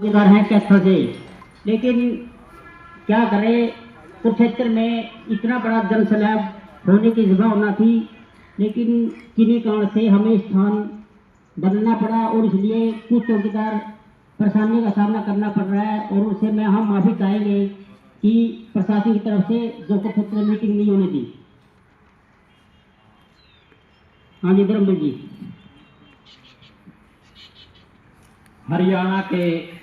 चौकीदार हैं कैथल से, लेकिन क्या करें, कुरुक्षेत्र में इतना बड़ा जनसैलाब होने की जगह होना थी, लेकिन किन्हीं कारण से हमें स्थान बदलना पड़ा और इसलिए कुछ चौकीदार परेशानी का सामना करना पड़ रहा है। और उससे में हम माफी चाहेंगे कि प्रशासन की तरफ से जो कुरुक्षेत्र में मीटिंग नहीं होने दी। हाँ जी धर्मवीर जी। हरियाणा के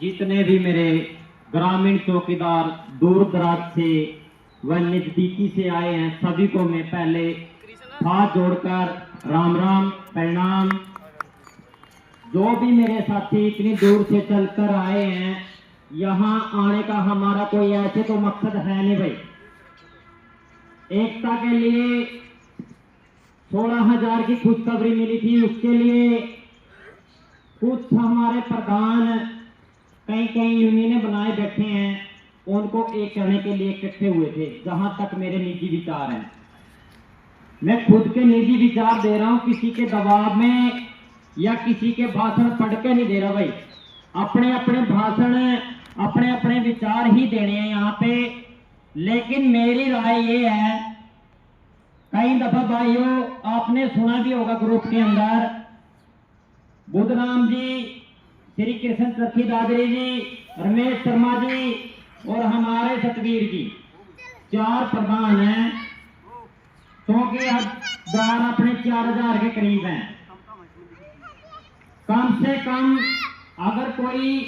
जितने भी मेरे ग्रामीण चौकीदार दूर दराज से व नजदीकी से आए हैं, सभी को मैं पहले हाथ जोड़कर राम राम प्रणाम। जो भी मेरे साथी इतनी दूर से चलकर आए हैं, यहाँ आने का हमारा कोई ऐसे तो मकसद है नहीं भाई। एकता के लिए 16,000 की खुशखबरी मिली थी, उसके लिए कुछ हमारे प्रधान कई यूनियनें बनाए बैठे हैं, उनको एक करने के लिए इकट्ठे हुए थे। जहां तक मेरे निजी विचार हैं, मैं खुद के निजी विचार दे रहा हूं, किसी के दबाव में या किसी के भाषण पढ़ के नहीं दे रहा भाई। अपने अपने भाषण, अपने अपने विचार ही देने हैं यहाँ पे। लेकिन मेरी राय ये है, कई दफा भाइयों आपने सुना भी होगा ग्रुप के अंदर, बुद्धराम जी, श्री कृष्ण चरखी दादरी जी, रमेश शर्मा जी और हमारे सतवीर जी, 4 प्रधान हैं। चौकीदार अपने 4,000 के करीब हैं। कम से कम अगर कोई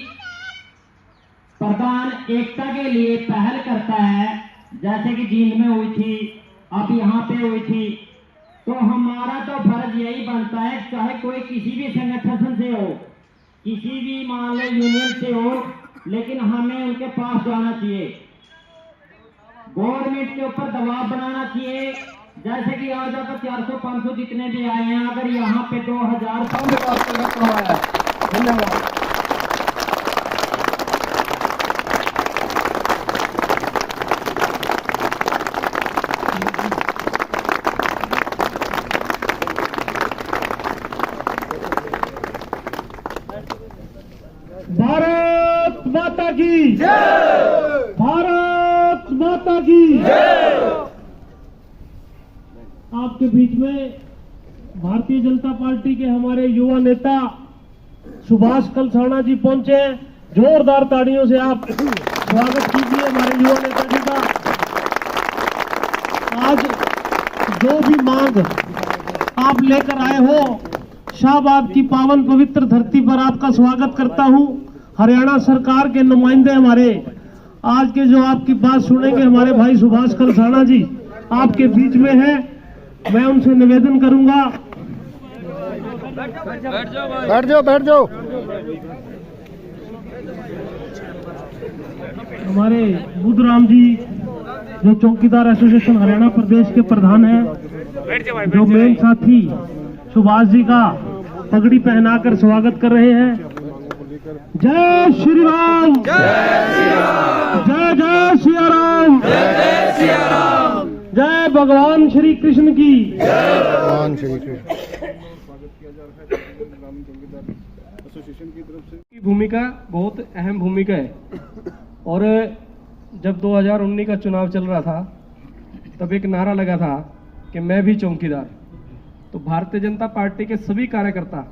प्रधान एकता के लिए पहल करता है, जैसे कि जींद में हुई थी, अब यहाँ पे हुई थी, तो हमारा तो फर्ज यही बनता है, चाहे कोई किसी भी संगठन से हो, किसी भी मान लो यूनियन से हो, लेकिन हमें उनके पास जाना चाहिए, गवर्नमेंट के ऊपर दबाव बनाना चाहिए। जैसे कि आज अगर 400-500 जितने भी आए हैं, अगर यहाँ पे 2,000 है। धन्यवाद। भारत माता की जय! भारत माता की जय! आपके बीच में भारतीय जनता पार्टी के हमारे युवा नेता सुभाष कलसाना जी पहुंचे। जोरदार तालियों से आप स्वागत कीजिए हमारे युवा नेता जी का। आज जो भी मांग आप लेकर आए हो, शाहबाद की पावन पवित्र धरती पर आपका स्वागत करता हूं। हरियाणा सरकार के नुमाइंदे हमारे आज के जो आपकी बात सुनेंगे, हमारे भाई सुभाष कलसाना जी आपके बीच में हैं। मैं उनसे निवेदन करूंगा, बैठ जाओ। हमारे बुद्धराम जी जो चौकीदार एसोसिएशन हरियाणा प्रदेश के प्रधान हैं, जो मेन साथी सुभाष जी का पगड़ी पहनाकर स्वागत कर रहे हैं। जय श्री राम, जय जय सिया राम, जय भगवान श्री कृष्ण की भगवान श्री कृष्ण की भूमिका बहुत अहम भूमिका है। और जब 2019 का चुनाव चल रहा था, तब एक नारा लगा था कि मैं भी चौकीदार। तो भारतीय जनता पार्टी के सभी कार्यकर्ता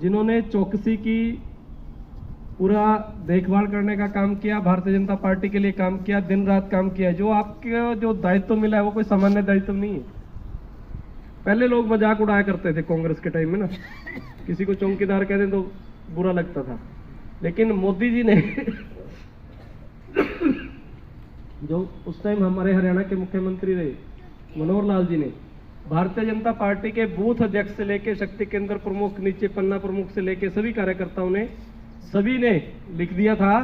जिन्होंने चौकसी की पूरा देखभाल करने का काम किया, भारतीय जनता पार्टी के लिए काम किया, दिन रात काम किया, जो आपके जो दायित्व मिला है वो कोई सामान्य दायित्व नहीं है। पहले लोग मजाक उड़ाया करते थे कांग्रेस के टाइम में ना, किसी को चौकीदार कहते तो बुरा लगता था। लेकिन मोदी जी ने जो उस टाइम हमारे हरियाणा के मुख्यमंत्री रहे मनोहर लाल जी ने, भारतीय जनता पार्टी के बूथ अध्यक्ष से लेके शक्ति केंद्र प्रमुख, नीचे पन्ना प्रमुख से लेके सभी कार्यकर्ताओं ने, सभी ने लिख दिया था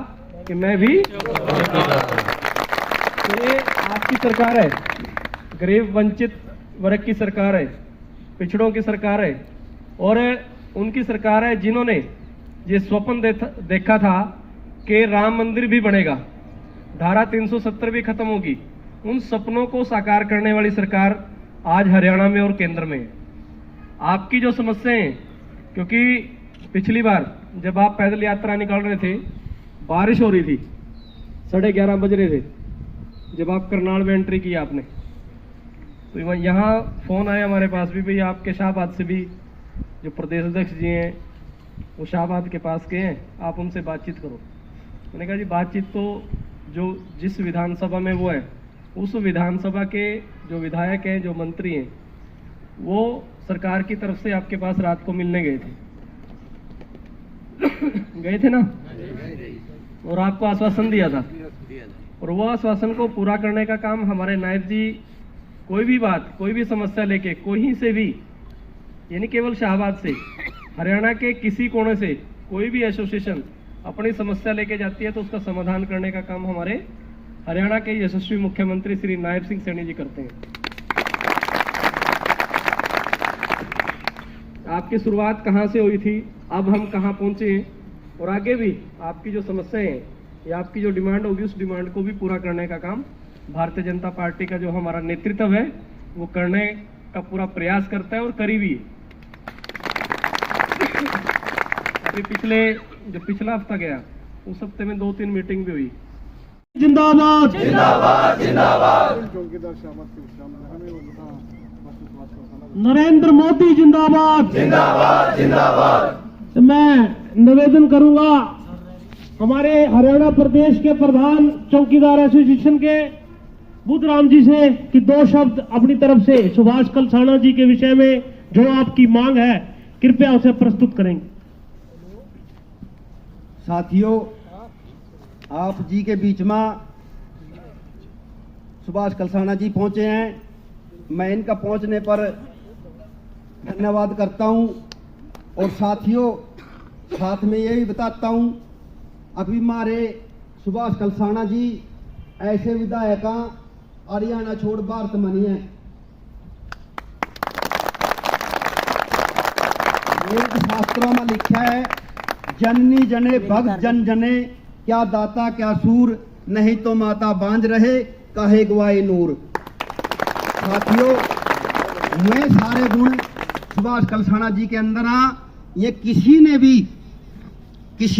कि मैं भी। तो ये आपकी सरकार है, गरीब वंचित वर्ग की सरकार है, पिछड़ों की सरकार है, और उनकी सरकार है जिन्होंने ये स्वप्न देखा था कि राम मंदिर भी बनेगा, धारा 370 भी खत्म होगी। उन सपनों को साकार करने वाली सरकार आज हरियाणा में और केंद्र में। आपकी जो समस्याएं, क्योंकि पिछली बार जब आप पैदल यात्रा निकाल रहे थे, बारिश हो रही थी, 11:30 बज रहे थे जब आप करनाल में एंट्री की आपने, तो यहाँ फ़ोन आया हमारे पास भी, भाई आपके शाहबाद से भी जो प्रदेश अध्यक्ष जी हैं वो शाहबाद के पास गए हैं, आप उनसे बातचीत करो। मैंने कहा जी बातचीत तो जो जिस विधानसभा में वो है, उस विधानसभा के जो विधायक हैं, जो मंत्री हैं, वो सरकार की तरफ से आपके पास रात को मिलने गए थे गए थे ना, और आपको आश्वासन दिया था, और वो आश्वासन को पूरा करने का काम हमारे नायब जी कोई भी बात, कोई भी समस्या लेके कहीं से भी, यानी केवल शाहबाद से, हरियाणा के किसी कोने से कोई भी एसोसिएशन अपनी समस्या लेके जाती है तो उसका समाधान करने का काम हमारे हरियाणा के यशस्वी मुख्यमंत्री श्री नायब सिंह सैनी जी करते हैं। आपकी शुरुआत कहाँ से हुई थी, अब हम कहाँ पहुंचे हैं, और आगे भी आपकी जो समस्याएं हैं या आपकी जो डिमांड होगी उस डिमांड को भी पूरा करने का काम भारतीय जनता पार्टी का जो हमारा नेतृत्व है वो करने का पूरा प्रयास करता है और करी भी है। अभी पिछला हफ्ता गया, उस हफ्ते में 2-3 मीटिंग भी हुई। जिंदाबाद जिंदाबाद जिंदाबाद नरेंद्र मोदी जिंदाबाद जिंदाबाद जिंदाबाद। तो मैं निवेदन करूंगा हमारे हरियाणा प्रदेश के प्रधान चौकीदार एसोसिएशन के बुद्धराम जी से कि 2 शब्द अपनी तरफ से सुभाष कलसाना जी के विषय में जो आपकी मांग है कृपया उसे प्रस्तुत करेंगे। साथियों, आप जी के बीच में सुभाष कलसाना जी पहुंचे हैं, मैं इनका पहुंचने पर धन्यवाद करता हूं। और साथियों, साथ में ये भी बताता हूं, अभी हमारे सुभाष कलसाना जी ऐसे विधायक हरियाणा छोड़ भारत मनी है। वेद शास्त्रों में लिखा है, जननी जने भक्त जन जने, क्या दाता क्या सूर, नहीं तो माता बांझ रहे काहे गवाए नूर। साथियों, ये सारे गुण सुभाष कलसाना जी के अंदर ये किसी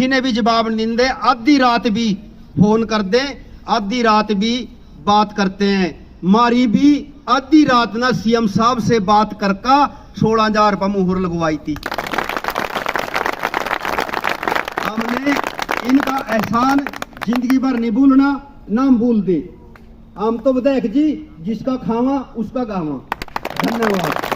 ने भी जवाब नहीं दे, आधी रात भी फोन कर दे, आधी रात भी बात करते हैं। मारी भी आधी रात ना सीएम साहब से बात करका 16,000 रुपये मुहर लगवाई थी। हमने इनका एहसान जिंदगी भर नहीं भूलना, नाम भूल दे। हम तो विधायक जी जिसका खावा उसका गावा। धन्यवाद।